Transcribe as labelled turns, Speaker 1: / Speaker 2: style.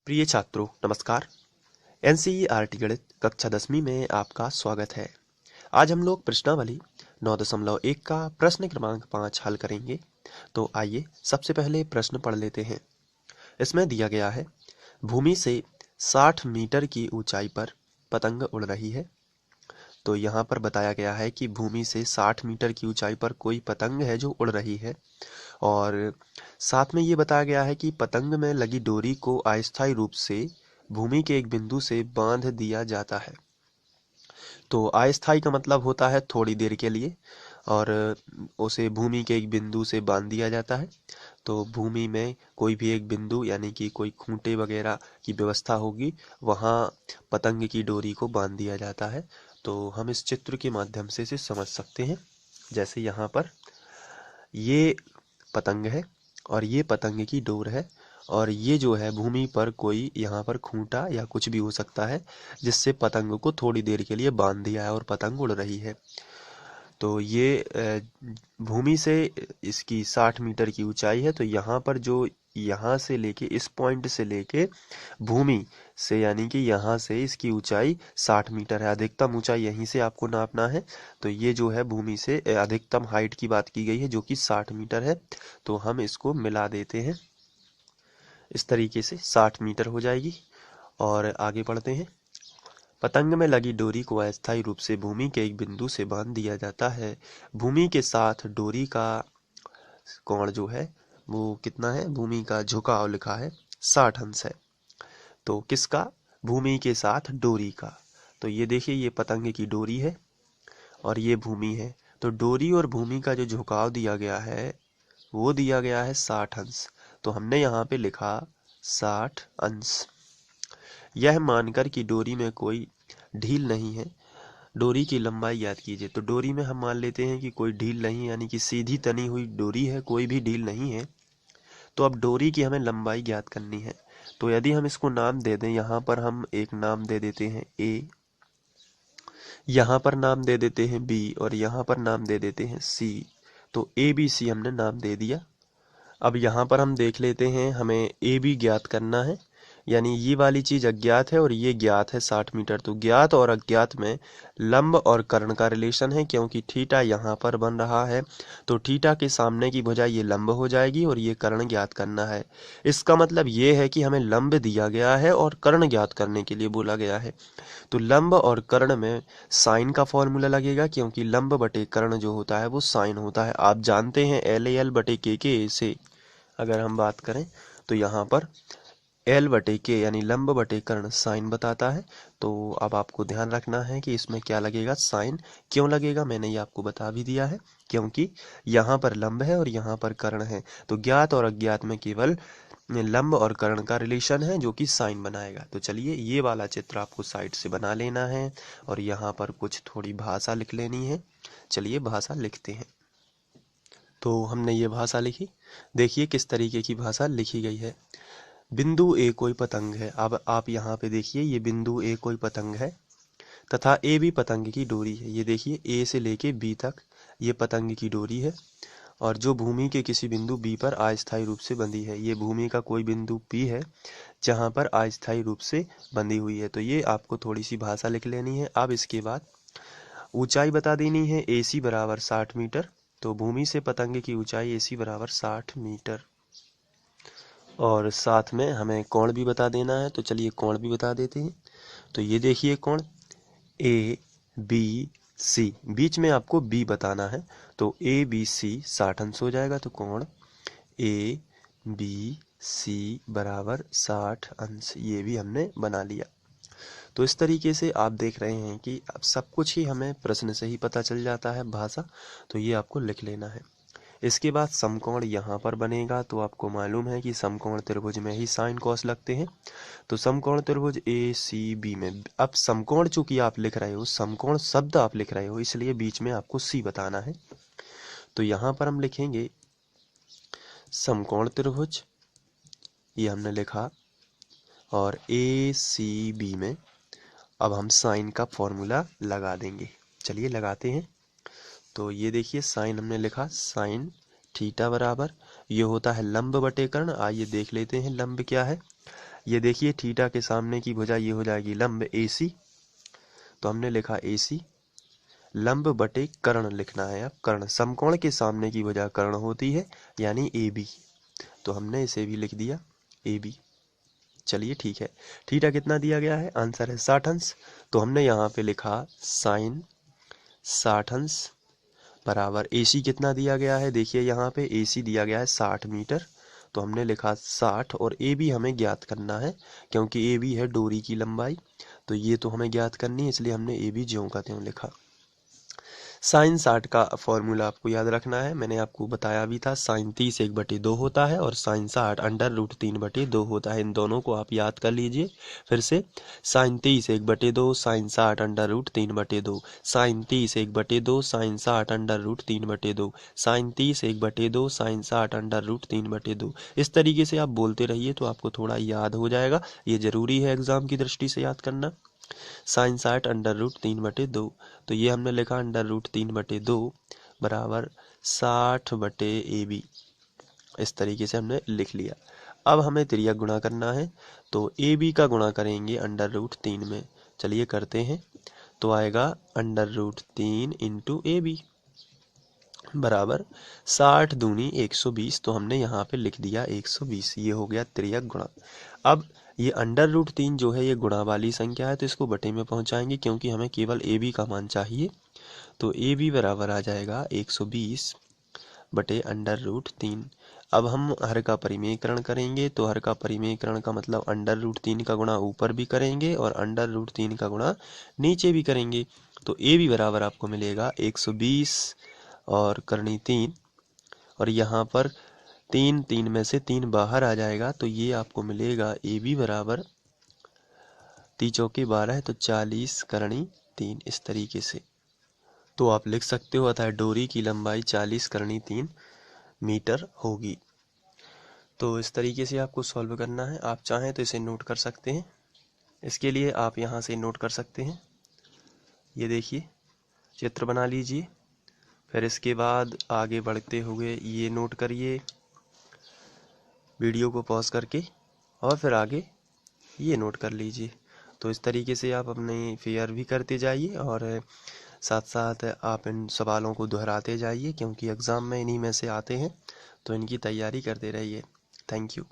Speaker 1: प्रिय छात्रों नमस्कार। एनसीईआरटी गणित कक्षा 10वीं में आपका स्वागत है। आज हम लोग प्रश्नावली 9.1 का प्रश्न क्रमांक 5 हल करेंगे। तो आइए सबसे पहले प्रश्न पढ़ लेते हैं। इसमें दिया गया है, भूमि से 60 मीटर की ऊंचाई पर पतंग उड़ रही है। तो यहाँ पर बताया गया है कि भूमि से 60 मीटर की ऊंचाई पर कोई पतंग है जो उड़ रही है, और साथ में ये बताया गया है कि पतंग में लगी डोरी को अस्थायी रूप से भूमि के एक बिंदु से बांध दिया जाता है। तो अस्थायी का मतलब होता है थोड़ी देर के लिए, और उसे भूमि के एक बिंदु से बांध दिया जाता है। तो भूमि में कोई भी एक बिंदु यानी कि कोई खूंटे वगैरह की व्यवस्था होगी, वहाँ पतंग की डोरी को बांध दिया जाता है। तो हम इस चित्र के माध्यम से इसे समझ सकते हैं। जैसे यहाँ पर ये पतंग है और ये पतंग की डोर है, और ये जो है भूमि पर कोई यहाँ पर खूंटा या कुछ भी हो सकता है जिससे पतंग को थोड़ी देर के लिए बांध दिया है और पतंग उड़ रही है। तो ये भूमि से इसकी 60 मीटर की ऊंचाई है। तो यहाँ पर जो यहाँ से लेके इस पॉइंट से लेके भूमि से यानी कि यहाँ से इसकी ऊंचाई 60 मीटर है। अधिकतम ऊंचाई यहीं से आपको नापना है। तो ये जो है भूमि से अधिकतम हाइट की बात की गई है जो कि 60 मीटर है। तो हम इसको मिला देते हैं, इस तरीके से 60 मीटर हो जाएगी। और आगे बढ़ते हैं। पतंग में लगी डोरी को अस्थायी रूप से भूमि के एक बिंदु से बांध दिया जाता है। भूमि के साथ डोरी का कोण जो है वो कितना है, भूमि का झुकाव लिखा है 60 अंश है। तो किसका, भूमि के साथ डोरी का। तो ये देखिए, ये पतंग की डोरी है और ये भूमि है। तो डोरी और भूमि का जो झुकाव दिया गया है वो दिया गया है 60 अंश। तो हमने यहाँ पे लिखा 60 अंश। यह मानकर कि डोरी में कोई ढील नहीं है, डोरी की लंबाई ज्ञात कीजिए। तो डोरी में हम मान लेते हैं कि कोई ढील नहीं, यानी कि सीधी तनी हुई डोरी है, कोई भी ढील नहीं है। तो अब डोरी की हमें लंबाई ज्ञात करनी है। तो यदि हम इसको नाम दे दें, यहाँ पर हम एक नाम दे देते हैं ए, यहाँ पर नाम दे देते हैं बी, और यहाँ पर नाम दे देते हैं सी। तो ए बी सी हमने नाम दे दिया। अब यहाँ पर हम देख लेते हैं, हमें ए बी ज्ञात करना है, यानी ये वाली चीज अज्ञात है और ये ज्ञात है 60 मीटर। तो ज्ञात और अज्ञात में लंब और कर्ण का रिलेशन है, क्योंकि थीटा यहाँ पर बन रहा है। तो थीटा के सामने की भुजा ये लंब हो जाएगी और ये कर्ण ज्ञात करना है। इसका मतलब ये है कि हमें लंब दिया गया है और कर्ण ज्ञात करने के लिए बोला गया है। तो लंब और कर्ण में साइन का फॉर्मूला लगेगा, क्योंकि लंब बटे कर्ण जो होता है वो साइन होता है। आप जानते हैं एल ए एल बटे के से अगर हम बात करें तो यहाँ पर एल बटे के यानी लंब बटे कर्ण साइन बताता है। तो अब आपको ध्यान रखना है कि इसमें क्या लगेगा, साइन। क्यों लगेगा मैंने ये आपको बता भी दिया है, क्योंकि यहाँ पर लंब है और यहाँ पर कर्ण है। तो ज्ञात और अज्ञात में केवल लंब और कर्ण का रिलेशन है जो कि साइन बनाएगा। तो चलिए, ये वाला चित्र आपको साइड से बना लेना है और यहाँ पर कुछ थोड़ी भाषा लिख लेनी है। चलिए भाषा लिखते हैं। तो हमने ये भाषा लिखी, देखिए किस तरीके की भाषा लिखी गई है। बिंदु ए कोई पतंग है। अब आप यहाँ पे देखिए, ये बिंदु ए कोई पतंग है तथा ए भी पतंग की डोरी है। ये देखिए, ए से लेके बी तक ये पतंग की डोरी है, और जो भूमि के किसी बिंदु बी पर अस्थायी रूप से बंधी है। ये भूमि का कोई बिंदु पी है जहाँ पर अस्थायी रूप से बंधी हुई है। तो ये आपको थोड़ी सी भाषा लिख लेनी है। अब इसके बाद ऊंचाई बता देनी है, ए सी बराबर 60 मीटर। तो भूमि से पतंग की ऊंचाई ए सी बराबर 60 मीटर, और साथ में हमें कोण भी बता देना है। तो चलिए कोण भी बता देते हैं। तो ये देखिए कोण ए बी सी, बीच में आपको बी बताना है। तो ए बी सी 60 अंश हो जाएगा। तो कोण ए बी सी बराबर 60 अंश, ये भी हमने बना लिया। तो इस तरीके से आप देख रहे हैं कि अब सब कुछ ही हमें प्रश्न से ही पता चल जाता है, भाषा। तो ये आपको लिख लेना है। इसके बाद समकोण यहाँ पर बनेगा। तो आपको मालूम है कि समकोण त्रिभुज में ही साइन कॉस लगते हैं। तो समकोण त्रिभुज ए सी बी में, अब समकोण चूंकि आप लिख रहे हो, समकोण शब्द आप लिख रहे हो, इसलिए बीच में आपको सी बताना है। तो यहाँ पर हम लिखेंगे समकोण त्रिभुज, ये हमने लिखा, और ए सी बी में अब हम साइन का फॉर्मूला लगा देंगे। चलिए लगाते हैं। तो ये देखिए साइन हमने लिखा, साइन थीटा बराबर ये होता है लंब बटे कर्ण। आइए देख लेते हैं लंब क्या है। ये देखिए थीटा के सामने की भुजा ये हो जाएगी लंब AC, तो हमने लिखा AC, लंब बटे कर्ण लिखना है। अब कर्ण, समकोण के सामने की भुजा कर्ण होती है यानी AB, तो हमने इसे भी लिख दिया AB। चलिए ठीक है, थीटा कितना दिया गया है, आंसर है 60 अंश, तो हमने यहाँ पे लिखा साइन 60 अंश बराबर AC कितना दिया गया है, देखिए यहाँ पे AC दिया गया है 60 मीटर, तो हमने लिखा 60 और AB हमें ज्ञात करना है क्योंकि AB है डोरी की लंबाई, तो ये तो हमें ज्ञात करनी है इसलिए हमने AB ज्यों का त्यों लिखा। साइन 60 का फॉर्मूला आपको याद रखना है, मैंने आपको बताया भी था, साइन 30 1/2 होता है और साइन 60 √3/2 होता है। इन दोनों को आप याद कर लीजिए फिर से, sine 30 1/2 sine 60 √3/2, sine 30 1/2 sine 60 √3/2, sine 30 1/2 sine 60 √3/2। इस तरीके से आप बोलते रहिए तो आपको थोड़ा याद हो जाएगा, ये जरूरी है एग्जाम की दृष्टि से याद करना। साइन 60 √3/2, तो ये हमने लिखा √3/2 बराबर 60/AB, इस तरीके से हमने लिख लिया। अब हमें तिर्यक गुणा करना है, तो AB का गुणा करेंगे √3 में, चलिए करते हैं, तो आएगा √3 × AB बराबर 60 दूनी 120, तो हमने यहाँ पे लिख दिया 120, ये हो गया तिर्यक गुणा। अब ये √3 जो है ये गुणा वाली संख्या है, तो इसको बटे में पहुंचाएंगे क्योंकि हमें केवल AB का मान चाहिए, तो AB बराबर आ जाएगा 120 बटे √3। अब हम हर का परिमेयकरण करेंगे, तो हर का परिमेयकरण का मतलब √3 का गुणा ऊपर भी करेंगे और √3 का गुणा नीचे भी करेंगे, तो AB बराबर आपको मिलेगा 120 और करनी 3, और यहाँ पर 3 में से 3 बाहर आ जाएगा, तो ये आपको मिलेगा AB बराबर 3 चौके 12 है तो 40 करनी 3, इस तरीके से। तो आप लिख सकते हो अतः डोरी की लंबाई 40 करनी 3 मीटर होगी। तो इस तरीके से आपको सॉल्व करना है, आप चाहें तो इसे नोट कर सकते हैं, इसके लिए आप यहाँ से नोट कर सकते हैं, ये देखिए चित्र बना लीजिए, फिर इसके बाद आगे बढ़ते हुए ये नोट करिए वीडियो को पॉज करके, और फिर आगे ये नोट कर लीजिए। तो इस तरीके से आप अपने फेयर भी करते जाइए और साथ साथ आप इन सवालों को दोहराते जाइए क्योंकि एग्ज़ाम में इन्हीं में से आते हैं, तो इनकी तैयारी करते रहिए। Thank you.